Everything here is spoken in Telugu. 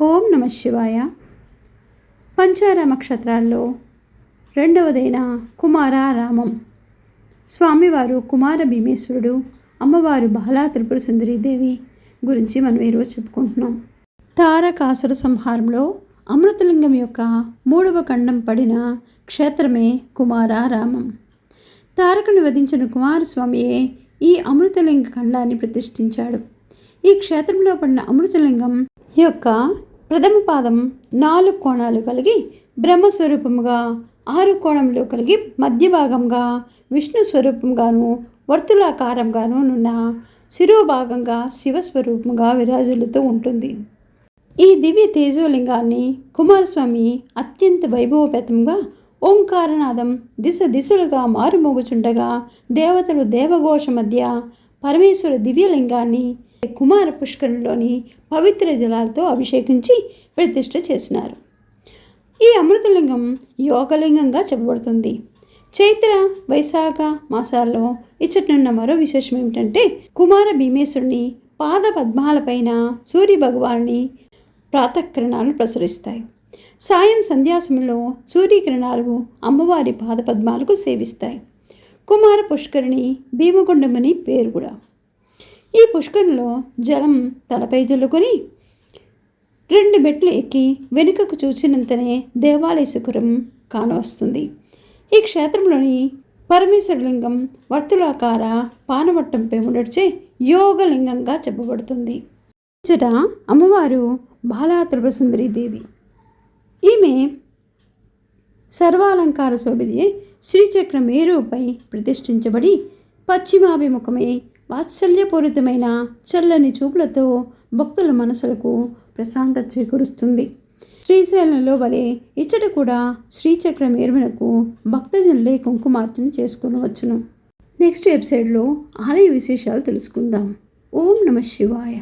ఓం నమ శివాయ. పంచార నక్షత్రాల్లో రెండవదైన కుమారారామం. స్వామివారు కుమార భీమేశ్వరుడు, అమ్మవారు బాలా త్రిపుర సుందరీదేవి గురించి మనం ఈరోజు చెప్పుకుంటున్నాం. తారకాసుర సంహారంలో అమృతలింగం యొక్క 3వ ఖండం పడిన క్షేత్రమే కుమారారామం. తారకుని వధించిన కుమారస్వామియే ఈ అమృతలింగ ఖండాన్ని ప్రతిష్ఠించాడు. ఈ క్షేత్రంలో పడిన అమృతలింగం యొక్క ప్రథమ పాదం 4 కోణాలు కలిగి బ్రహ్మస్వరూపముగా, 6 కోణములు కలిగి మధ్య భాగంగా విష్ణు స్వరూపంగాను, వర్తులాకారంగాను ఉన్న శిరోభాగంగా శివస్వరూపంగా విరాజులుతూ ఉంటుంది. ఈ దివ్య తేజోలింగాన్ని కుమారస్వామి అత్యంత వైభవపేతంగా ఓంకారనాదం దిశ దిశలుగా మారుమోగుచుండగా దేవతలు దేవఘోష మధ్య పరమేశ్వర దివ్యలింగాన్ని కుమార పుష్కరంలోని పవిత్ర జలాలతో అభిషేకించి ప్రతిష్ఠ చేసినారు. ఈ అమృతలింగం యోగలింగంగా చెప్పబడుతుంది. చైత్ర వైశాఖ మాసాల్లో ఇచ్చటనున్న మరో విశేషం ఏమిటంటే, కుమార భీమేశ్వరుని పాద పద్మాలపైన సూర్య భగవానుని ప్రాతఃకిరణాలు ప్రసరిస్తాయి. సాయం సంధ్యాసమయంలో సూర్యకిరణాలు అమ్మవారి పాద పద్మాలకు సేవిస్తాయి. కుమార పుష్కరిణి భీమగుండమని పేరు కూడా. ఈ పుష్కరంలో జలం తలపై జల్లుకొని 2 మెట్లు ఎక్కి వెనుకకు చూచినంతనే దేవాలయ శిఖరం కానవస్తుంది. ఈ క్షేత్రంలోని పరమేశ్వరలింగం వర్తులాకార పానవట్టంపై ఉండడిచే యోగలింగంగా చెప్పబడుతుంది. ఇచ్చట అమ్మవారు బాలా త్రిపుర సుందరీదేవి. ఈమె సర్వాలంకార శోభిదే శ్రీచక్ర మేరుపై ప్రతిష్ఠించబడి పశ్చిమాభిముఖమై వాత్సల్యపూరితమైన చల్లని చూపులతో భక్తుల మనసులకు ప్రశాంతత చేకూరుస్తుంది. శ్రీశైలంలో వలె ఇచ్చట కూడా శ్రీచక్ర మేరునకు భక్తజనులే కుంకుమార్చన చేసుకునవచ్చును. నెక్స్ట్ ఎపిసోడ్లో ఆలయ విశేషాలు తెలుసుకుందాం. ఓం నమ శివాయ.